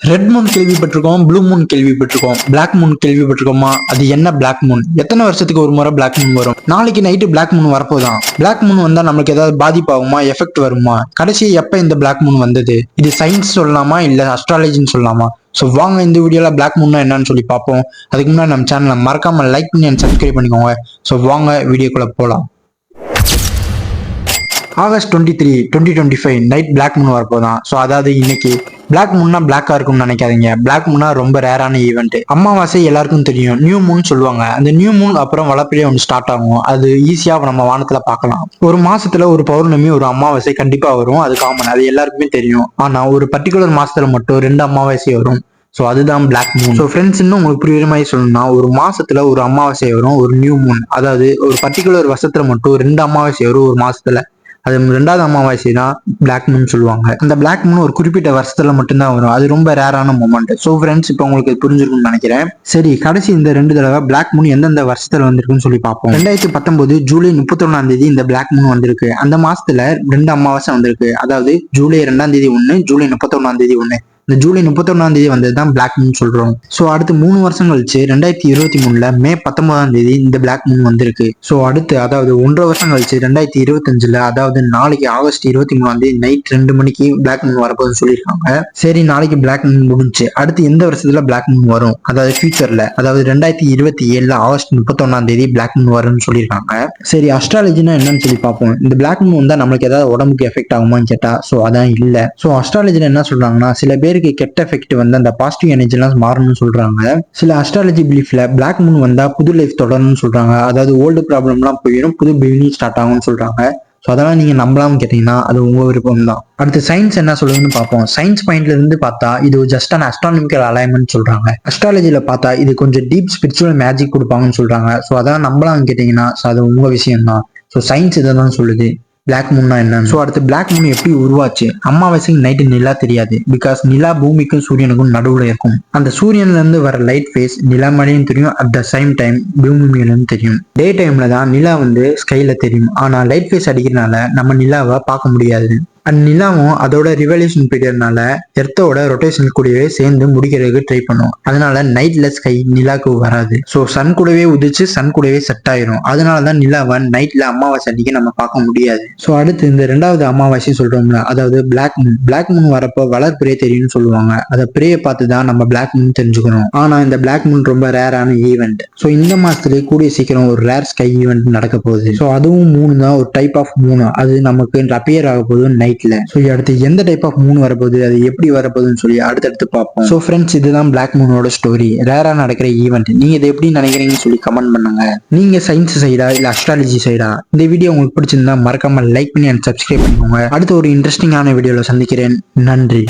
Red Moon கேள்விப்பட்டிருக்கோம், blue Moon கேள்விப்பட்டிருக்கோம், black Moon கேள்விப்பட்டிருக்கோமா? அது என்ன பிளாக் மூன்? எத்தனை வருஷத்துக்கு ஒரு முறை பிளாக் மூன் வரும்? நாளைக்கு நைட்டு பிளாக் மூன் வரப்போதான். பிளாக் மூன் வந்தா நமக்கு ஏதாவது பாதிப்பு ஆகுமா, எஃபெக்ட் வருமா? கடைசி எப்ப இந்த பிளாக் மூன் வந்தது? இது சயின்ஸ் சொல்லலாமா இல்ல அஸ்ட்ராலஜின்னு சொல்லலாமா? ஸோ வாங்க இந்த வீடியோல பிளாக் மூன்னா என்னன்னு சொல்லி பார்ப்போம். அதுக்கு முன்னாடி நம்ம சேனலை மறக்காம லைக் பண்ணி அண்ட் சப்ஸ்கிரைப் பண்ணிக்கோங்க. ஸோ வாங்க வீடியோக்குள்ள போகலாம். ஆகஸ்ட் 23, 2025 நைட் பிளாக் மூன் வரப்போதான். ஸோ அதாவது இன்னைக்கு பிளாக் மூன்னா பிளாக்கா இருக்கும்னு நினைக்காதீங்க. பிளாக் மூன்னா ரொம்ப ரேரான ஈவெண்ட். அமாவாசை எல்லாருக்கும் தெரியும், நியூ மூன் சொல்லுவாங்க. அந்த நியூ மூன் அப்புறம் வளர்ப்பிலே ஒன்று ஸ்டார்ட் ஆகும். அது ஈஸியா நம்ம வானத்துல பார்க்கலாம். ஒரு மாசத்துல ஒரு பௌர்ணமி ஒரு அமாவாசை கண்டிப்பா வரும், அது காமன், அது எல்லாருக்குமே தெரியும். ஆனா ஒரு பர்டிகுலர் மாசத்துல மட்டும் 2 அமாவாசை வரும். ஸோ அதுதான் பிளாக் மூன். ஸோ ஃப்ரெண்ட்ஸ், இன்னும் உங்களுக்கு புரியுற மாதிரி சொல்லணும்னா, ஒரு மாசத்துல ஒரு அமாவாசை வரும், ஒரு நியூ மூன். அதாவது ஒரு பர்டிகுலர் வருஷத்துல மட்டும் 2 அமாவாசை வரும் ஒரு மாசத்துல. அது 2வது அமாவாசை தான் பிளாக் மூன் சொல்லுவாங்க. அந்த பிளாக் மூன் ஒரு குறிப்பிட்ட வருஷத்துல மட்டும்தான் வரும். அது ரொம்ப ரேரான மொமெண்ட். ஸோ ஃப்ரெண்ட்ஸ், இப்போ உங்களுக்கு புரிஞ்சிருக்கும்னு நினைக்கிறேன். சரி, கடைசி இந்த 2 தடவை பிளாக் மூன் எந்தெந்த வருஷத்துல வந்திருக்குன்னு சொல்லி பார்ப்போம். 2019 ஜூலை 31ஆம் தேதி இந்த பிளாக் மூன் வந்திருக்கு. அந்த மாசத்துல 2 அமாவாசை வந்திருக்கு. அதாவது ஜூலை 2ஆம் தேதி ஒன்று, ஜூலை 31ஆம் தேதி ஒன்று. இந்த ஜூலை 31ஆம் தேதி வந்தது தான் பிளாக் மூன் சொல்றோம். ஸோ அடுத்து 3 வருஷம் கழிச்சு 2023 மே 19ஆம் தேதி இந்த பிளாக் மூன் வந்திருக்கு. ஸோ அடுத்து அதாவது 1.5 வருஷம் கழிச்சு 2025 அதாவது நாளைக்கு ஆகஸ்ட் 23ஆம் தேதி நைட் 2 மணிக்கு பிளாக் மூன் வரப்போகுதுன்னு சொல்லியிருக்காங்க. சரி, நாளைக்கு பிளாக் மூன் முடிஞ்சு அடுத்து எந்த வருஷத்துல பிளாக் மூன் வரும், அதாவது ஃபியூச்சர்ல, அதாவது 2027 ஆகஸ்ட் 31ஆம் தேதி பிளாக் மூன் வரும்னு சொல்லியிருக்காங்க. சரி, அஸ்ட்ராலஜினா என்னன்னு சொல்லி பார்ப்போம். இந்த பிளாக் மூன் வந்தா நம்மளுக்கு ஏதாவது உடம்புக்கு எஃபெக்ட் ஆகுமான்னு கேட்டா ஸோ அதான் இல்ல. ஸோ அஸ்ட்ராலஜில என்ன சொல்றாங்கன்னா, சில பேருக்கு கெட்ட எஃபெக்ட் வந்து அந்த பாசிட்டிவ் எனர்ஜி எல்லாம் மாறணும்னு சொல்றாங்க. சில அஸ்ட்ராலஜி பிலீஃப்ல பிளாக் மூன் வந்தா புது லைஃப் தொடரும்னு சொல்றாங்க. அதாவது ஓல்டு ப்ராப்ளம் எல்லாம் போயிடும், புது பிகினிங் ஸ்டார்ட் ஆகும்னு சொல்றாங்க. ஸோ அதெல்லாம் நீங்க நம்பலாம்னு கேட்டீங்கன்னா அது உங்க விருப்பம் தான். அடுத்து சயின்ஸ் என்ன சொல்லுதுன்னு பார்ப்போம். சயின்ஸ் பாயிண்ட்ல இருந்து பார்த்தா இது ஜஸ்ட் அன் அஸ்ட்ரானமிக்கல் அலைன்மெண்ட் சொல்றாங்க. அஸ்ட்ராலஜில பார்த்தா இது கொஞ்சம் டீப் ஸ்பிரிச்சுவல் மேஜிக் கொடுப்பாங்கன்னு சொல்றாங்க. ஸோ அதெல்லாம் நம்பலாம்னு கேட்டீங்கன்னா அது உங்க விஷயம் தான். ஸோ சயின்ஸ் இதை தான் சொல்லுது. பிளாக் மூன்னா என்ன? ஸோ அடுத்து பிளாக் மூன் எப்படி உருவாச்சு? அமாவாசைக்கு நைட்டு நிலா தெரியாது. பிகாஸ் நிலா பூமிக்கும் சூரியனுக்கும் நடுவில் இருக்கும். அந்த சூரியன்ல இருந்து வர லைட் ஃபேஸ் நிலா மேலேயும் தெரியும், அட் த சேம் டைம் பூமி மேலும் தெரியும். டே டைம்ல தான் நிலா வந்து ஸ்கைல தெரியும். ஆனா லைட் ஃபேஸ் அடிக்கிறதுனால நம்ம நிலாவை பார்க்க முடியாது. அண்ட் நிலாவும் அதோட ரிவல்யூஷன் பீரியட்னால எர்த்தோட ரொட்டேஷன் கூடவே சேர்ந்து முடிக்கிறதுக்கு ட்ரை பண்ணும். அதனால நைட்ல ஸ்கை நிலாக்கு வராது. ஸோ சன் கூடவே உதிச்சு சன் கூடவே செட் ஆயிரும். அதனாலதான் நிலாவை நைட்ல அமாவாசை அன்னைக்கு நம்ம பார்க்க முடியாது. ஸோ அடுத்து இந்த 2வது அமாவாசை சொல்றோம்ல, அதாவது பிளாக் மூன். பிளாக் மூன் வரப்போ வளர்பிறைய தெரியும்னு சொல்லுவாங்க. அதை பிறைய பார்த்து தான் நம்ம பிளாக் மூன் தெரிஞ்சுக்கணும். ஆனா இந்த பிளாக் மூன் ரொம்ப ரேரான ஈவெண்ட். ஸோ இந்த மாசத்துலேயே கூடிய சீக்கிரம் ஒரு ரேர் ஸ்கை ஈவெண்ட் நடக்க போகுது. ஸோ அதுவும் மூணு தான், ஒரு டைப் ஆஃப் மூணு. அது நமக்கு அப்பியர் ஆக போகுது நைட்ல. ஸோ அடுத்து எந்த டைப் ஆஃப் மூன் வரப்போகுது, அது எப்படி வரப்போகுதுன்னு சொல்லி அடுத்தடுத்து பார்ப்போம். ஸோ ஃப்ரெண்ட்ஸ், இதுதான் பிளாக் மூனோட ஸ்டோரி, ரேரா நடக்கிற ஈவெண்ட். நீங்க இதை எப்படி நினைக்கிறீங்கன்னு சொல்லி கமெண்ட் பண்ணுங்க. நீங்க சயின்ஸ் சைடா இல்ல அஸ்ட்ராலஜி சைடா? இந்த வீடியோ உங்களுக்கு பிடிச்சிருந்தா மறக்காம லைக் பண்ணி அண்ட் சப்ஸ்கிரைப் பண்ணிக்கோங்க. அடுத்து ஒரு இன்ட்ரெஸ்டிங்கான வீடியோல சந்திக்கிறேன். நன்றி.